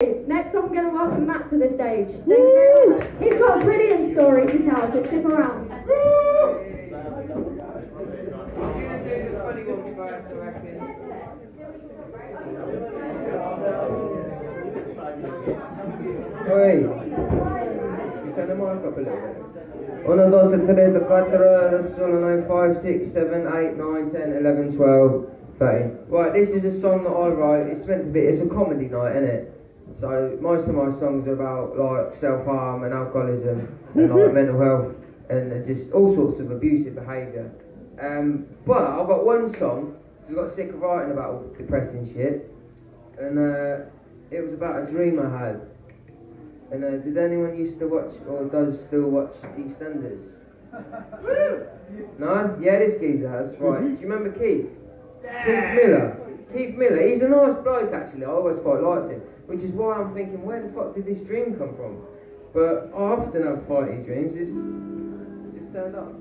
Next I'm going to welcome Matt to the stage. Thank you very much. He's got a brilliant story to tell, so stick around. Oi, turn the mic up a little bit. 1, 2, 3, 4, that's solo 9, 5, 6, 7, 8, 9, 10, 11, 12, 13. Right, this is a song that I wrote. It's meant to be, it's a comedy night, isn't it? So most of my songs are about like self-harm and alcoholism and like mental health and just all sorts of abusive behaviour. But I've got one song, I got sick of writing about all depressing shit, and it was about a dream I had. And did anyone used to watch or does still watch EastEnders? No? Yeah, this geezer has. Right. Do you remember Keith? Keith Miller. Keith Miller. He's a nice bloke actually. I always quite liked him. Which is why I'm thinking, where the fuck did this dream come from? But I often have fighty dreams. It's just turned up.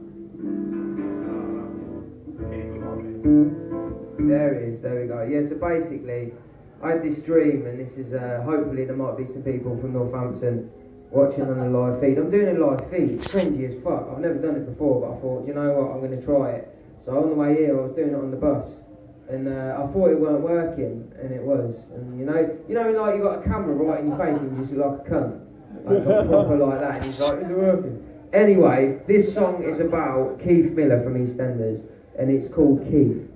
There it is. There we go. Yeah. So basically, I had this dream, and this is hopefully there might be some people from Northampton watching on the live feed. I'm doing a live feed. It's cringy as fuck. I've never done it before, but I thought, you know what, I'm going to try it. So on the way here, I was doing it on the bus, and I thought it weren't working, and it was. And you know, like you got a camera right in your face, and you just look like a cunt, like something proper like that. And he's like, is it working? Anyway, this song is about Keith Miller from EastEnders, and it's called Keith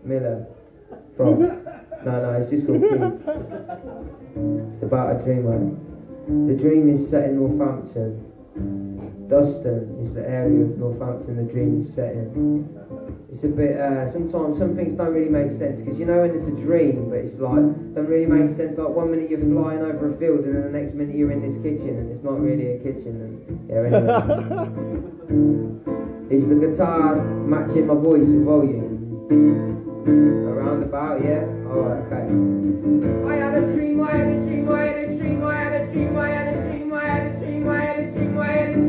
Miller from. No, it's just called Keith. It's about a dream, man. The dream is set in Northampton. Dustin is the area of Northampton the dream is set in. It's a bit, sometimes some things don't really make sense, because you know when it's a dream, but it's like, don't really make sense, like 1 minute you're flying over a field and then the next minute you're in this kitchen and it's not really a kitchen, and yeah, anyway. Is the guitar matching my voice in volume? Around about, yeah? Alright, okay. I had a dream, I had a dream, I had a dream, I had a dream, I had a dream, I had a dream, I had a dream, I had a dream.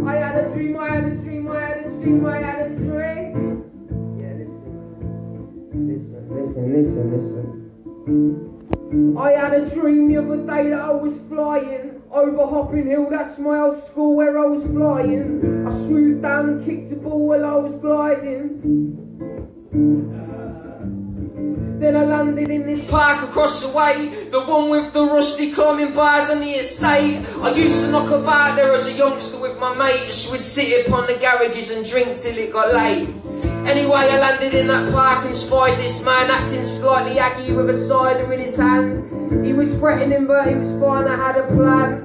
I had a dream, I had a dream, I had a dream, I had a dream. Yeah, listen. I had a dream the other day that I was flying over Hopping Hill, that's my old school where I was flying. I swooped down and kicked the ball while I was gliding. Then I landed in this park across the way, the one with the rusty climbing bars on the estate. I used to knock about there as a youngster with my mates. We'd sit upon the garages and drink till it got late. Anyway, I landed in that park and spied this man acting slightly aggy with a cider in his hand. He was threatening, but he was fine, I had a plan.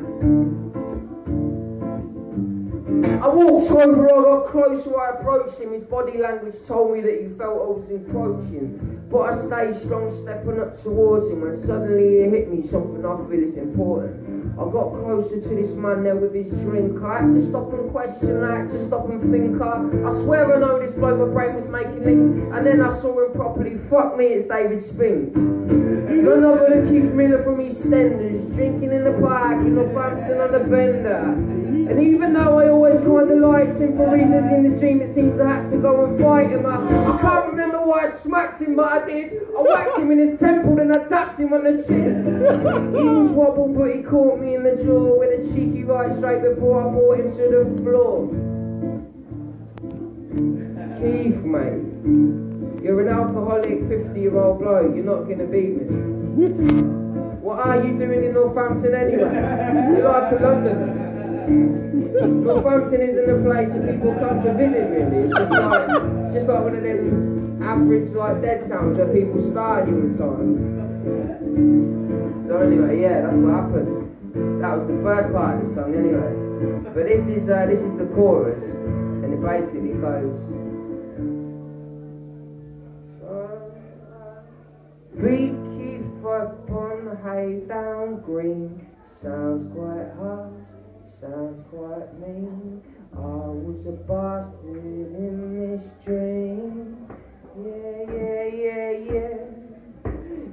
I walked over, I got closer, I approached him. His body language told me that he felt I was encroaching. But I stayed strong, stepping up towards him, when suddenly it hit me, something I feel is important. I got closer to this man there with his drink. I had to stop and question, I had to stop and think. I swear I know this bloke, my brain was making links. And then I saw him properly, fuck me, it's David Spinks. None other than Keith Miller from EastEnders, drinking in the park in Northampton on the bender. And even though I always kind of liked him for reasons in this dream, it seems I had to go and fight him. I can't remember why I smacked him, but I did. I whacked him in his temple, then I tapped him on the chin. He was wobbled, but he caught me in the jaw with a cheeky right straight before I brought him to the floor. Keith, mate, you're an alcoholic 50-year-old bloke, you're not going to beat me. What are you doing in Northampton anyway? You're like a Londoner. Northampton isn't a place that people come to visit really. It's just like one of them average like dead towns where people starve you all the time. So anyway, yeah, that's what happened. That was the first part of the song anyway. But this is the chorus, and it basically goes. Beat Keith up on Haydown Green, sounds quite harsh. Sounds quite mean. I was a bastard in this dream.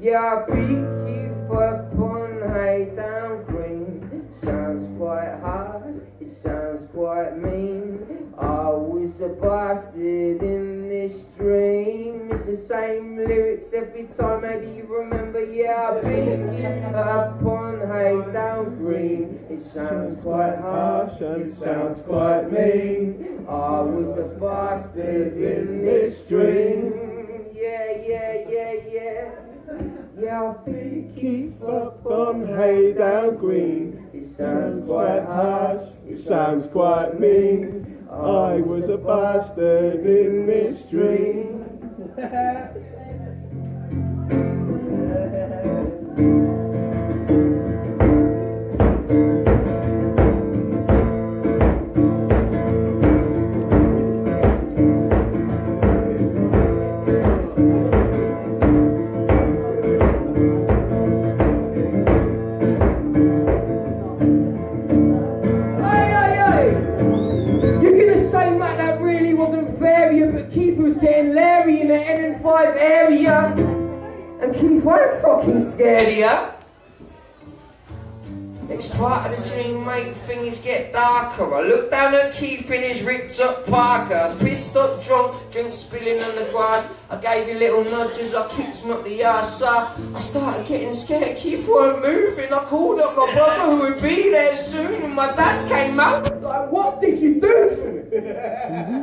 Yeah, I beat Keith up on Haydown Green. Sounds quite hard, it sounds quite mean. I was a bastard in this dream. Mr. the same lyrics every time, maybe you remember. Yeah, I've been keeping up on Hay Down Green. It sounds quite harsh and it sounds quite mean. I was a bastard in this dream. Yeah. Yeah, I've been keep up on Hay Down Green. It sounds quite harsh, it sounds quite mean. I was a bastard in this dream. Area, and Keith won't fucking scare ya. Next part of the dream, mate, things get darker. I look down at Keith in his ripped up Parker, pissed up drunk, drink spilling on the grass. I gave you little nudges, I kicked him up the arse. I started getting scared, Keith weren't moving. I called up my brother who would be there soon, and my dad came out. Like, what did you do to me?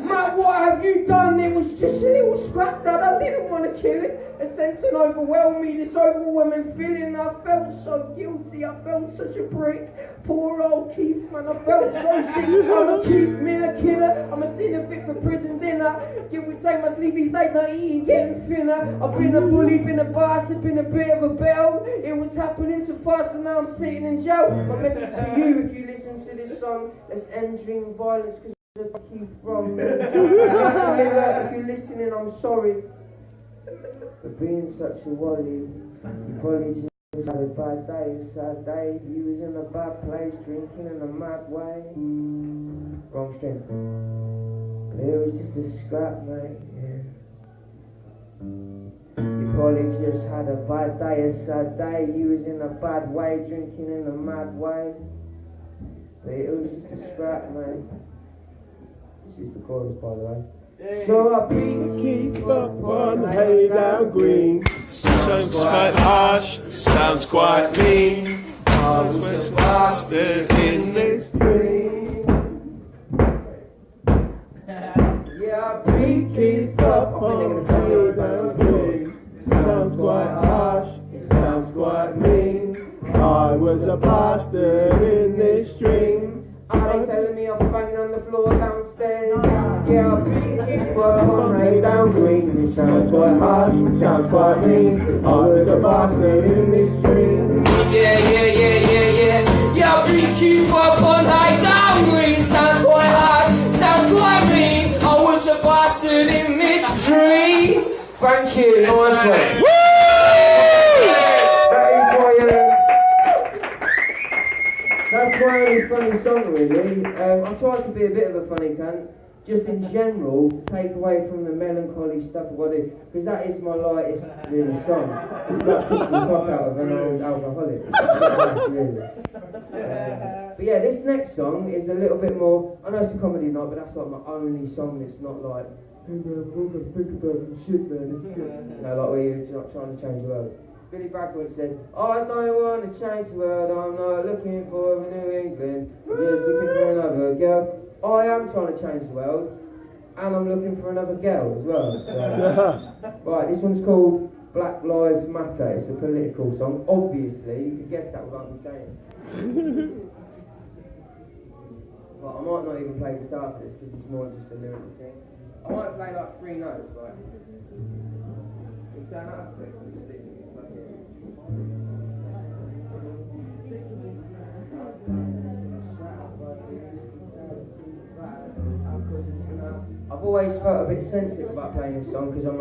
Matt, what have you done? It was just a little scrap that I didn't want to kill it. A sense of overwhelmed me, this overwhelming feeling. I felt so guilty, I felt such a prick. Poor old Keith, man, I felt so sick. I'm a Keith Miller killer, I'm a sinner fit for prison dinner. Give we take my sleepies late night eating, getting thinner. I've been a bully, been a bastard, been a bit of a bell. It was happening so fast and now I'm sitting in jail. My message to you, if you listen to this song, let's end dream violence, because Keith from if you're listening, I'm sorry for being such a wally. You probably just had a bad day, a sad day. You was in a bad place, drinking in a mad way. Wrong string. But it was just a scrap, mate. Yeah. You probably just had a bad day, a sad day. You was in a bad way, drinking in a mad way. But it was just a scrap, mate. This is the chorus, by the way. So I beat Keith up on Hay Down Green. Sounds quite harsh, sounds quite mean. I was a bastard in this dream. Yeah, I beat Keith up on Hay Down Green. Sounds quite harsh, it sounds quite mean. I was a bastard in this dream. Are they telling me I'm banging on the floor downstairs? Yeah, I beat Keith up on Hay Down Green. It sounds quite harsh, it sounds quite mean. I was a bastard in this dream. Yeah. Yeah, I beat Keith up on Hay Down Green. Sounds quite harsh, sounds quite mean. I was a bastard in this dream. Thank you, nice one. That's my only funny song, really. I tried to be a bit of a funny cunt, just in general, to take away from the melancholy stuff of what I do, because that is my lightest, really, song. It's about picking the fuck out of an old alcoholic. Really. But yeah, this next song is a little bit more, I know it's a comedy night, but that's like my only song that's not like, hey man, I'm gonna think about some shit, man, it's good. You know, like where you're not trying to change the world. Billy Bragwood said, I don't want to change the world, I'm not looking for a New England, I'm just looking for another girl. I am trying to change the world, and I'm looking for another girl as well. So. Right, this one's called Black Lives Matter. It's a political song, obviously, you could guess that without me saying. But I might not even play guitar for this, because it's more just a lyrical thing. I might play like 3 notes, right? You turn out quick, so just listen. I've always felt a bit sensitive about playing this song because I'm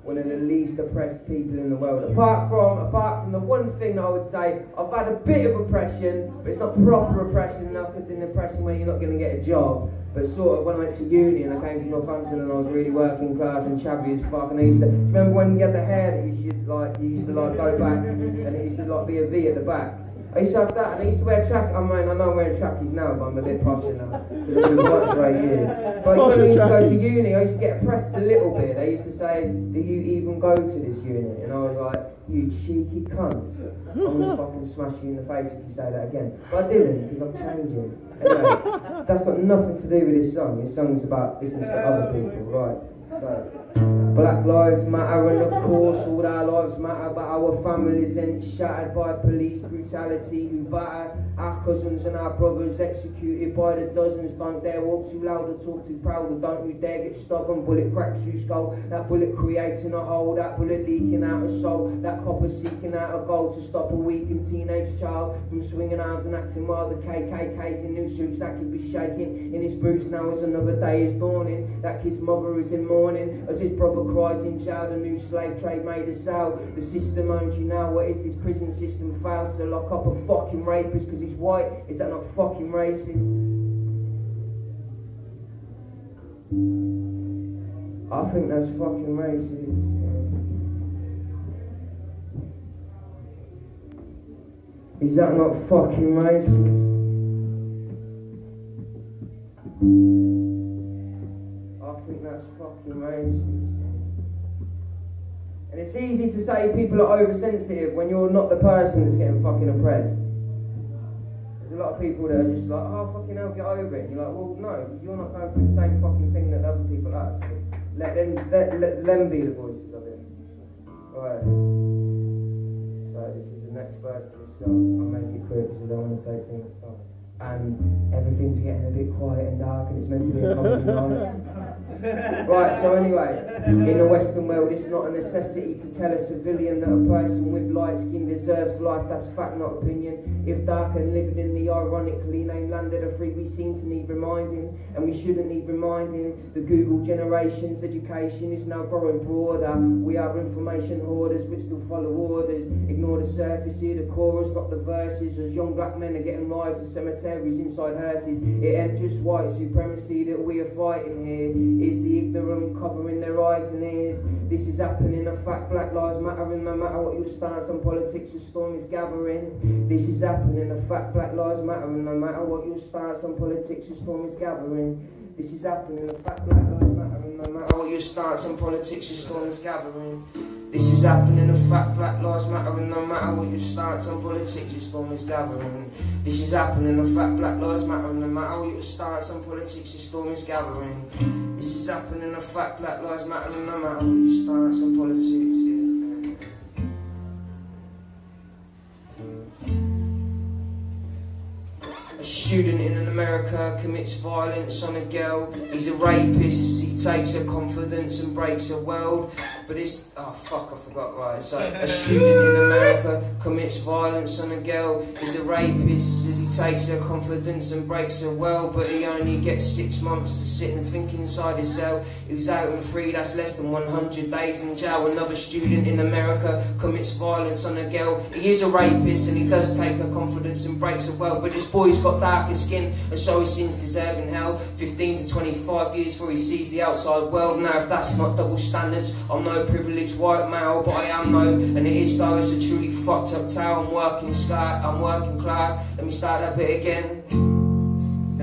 one of the least oppressed people in the world. Apart from the one thing that I would say, I've had a bit of oppression, but it's not proper oppression enough, because it's an oppression where you're not going to get a job. But sort of when I went to uni and I came from Northampton and I was really working class and chavvy as fuck, and I used to, remember when you had the hair that you used to go back and it used to be a V at the back? I used to have that, and I used to wear track. I mean, I know I'm wearing trackies now, but I'm a bit posher now because I've been white for 8 years. But when I used to go to uni, I used to get oppressed a little bit. They used to say, "Do you even go to this uni?" And I was like, "You cheeky cunts! I'm gonna fucking smash you in the face if you say that again." But I didn't because I'm changing. Anyway, that's got nothing to do with this song. This song's about listening to other people, right? So. Black lives matter, and of course all our lives matter, but our families ain't shattered by police brutality who batter our cousins and our brothers executed by the dozens. Don't dare walk too loud or talk too proud, or don't you dare get stubborn. Bullet cracks your skull, that bullet creating a hole, that bullet leaking out a soul, that copper seeking out a goal to stop a weakened teenage child from swinging arms and acting wild. The KKK's in new suits that could be shaking in his boots now as another day is dawning. That kid's mother is in mourning as his brother cries in jail. The new slave trade made us sell. The system owns you now. What is this prison system? Fails to lock up a fucking rapist because he's white. Is that not fucking racist? I think that's fucking racist. Is that not fucking racist? I think that's fucking racist. And it's easy to say people are oversensitive when you're not the person that's getting fucking oppressed. There's a lot of people that are just like, oh fucking hell, get over it. And you're like, well no, because you're not going through the same fucking thing that other people are. So let them be the voices of it. Right. So this is the next verse of this song. I'll make it quick because I don't want to take too much time. And everything's getting a bit quiet and dark, and it's meant to be a comedy night. Right, so anyway, in the Western world, it's not a necessity to tell a civilian that a person with light skin deserves life. That's fact, not opinion. If dark and living in the ironically named land of the free, we seem to need reminding, and we shouldn't need reminding. The Google generation's education is now growing broader. We are information hoarders, but still follow orders. Ignore the surface, hear the chorus, not the verses. As young black men are getting rise to cemeteries inside hearses. It ain't just white supremacy that we are fighting here. It's the ignorant covering their eyes and ears. This is happening, a fact. Black lives matter, and no matter what your stance on politics, a storm is gathering. This is happening, a fact. Black lives matter, and no matter what your stance on politics, a storm is gathering. This is happening, a fact. Black lives matter, and no matter what your stance on politics, a storm is gathering. This is happening, a fact. Black lives matter, and no matter what your stance on politics, your storm is gathering. This is happening, a fact. Black lives matter, and no matter what your stance on politics, your storm is gathering. This is happening, a fact. Black lives matter, and no matter what your stance on politics. A student in America commits violence on a girl. He's a rapist, he takes her confidence and breaks her world. But it's, oh fuck, I forgot, right. So, a student in America commits violence on a girl. He's a rapist as he takes her confidence and breaks her world. But he only gets 6 months to sit and think inside his cell. He was out and free, that's less than 100 days in jail. Another student in America commits violence on a girl. He is a rapist and he does take her confidence and breaks her world. But this boy's got darker skin, and so his sins deserving hell. 15 to 25 years before he sees the outside world. Now if that's not double standards, I'm no privileged white male, but I am no, and it is though. It's a truly fucked up tale. I'm working class. Let me start that bit again.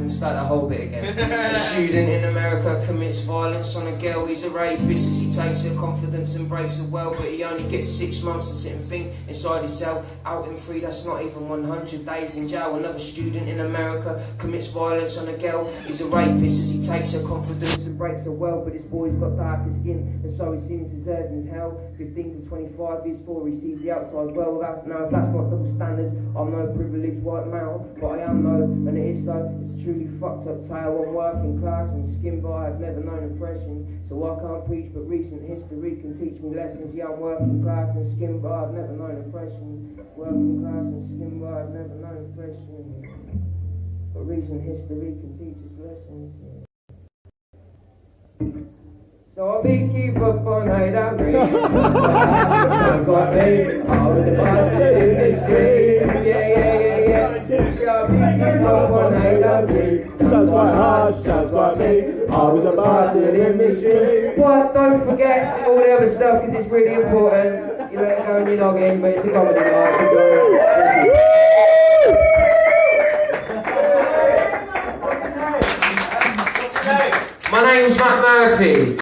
Start that whole bit again. A student in America commits violence on a girl. He's a rapist as he takes her confidence and breaks her world. But he only gets 6 months to sit and think inside his cell. Out and free, that's not even 100 days in jail. Another student in America commits violence on a girl. He's a rapist as he takes her confidence and breaks her world. But this boy's got darker skin, and so his sins deserve his hell. 15 to 25 years before he sees the outside world. Now if that's not double standards, I'm no privileged white male, but I am no, and it is so. It's a truly fucked up tale. I'm working class and skin by, I've never known oppression, so I can't preach, but recent history can teach me lessons. Yeah, I'm working class and skin by, I've never known oppression. Working class and skin by, I've never known oppression, but recent history can teach us lessons. So I'll be keep up all night, I'm reading. Sounds like me, I was about to in the street. Yeah. I'll be keep up all night, I'm reading. Sounds quite harsh, sounds like me. I was a bastard in mystery. But don't forget all the other stuff because it's really important. You let it go and you log in, but it's a comedy night. Enjoy it. My name's Matt Murphy.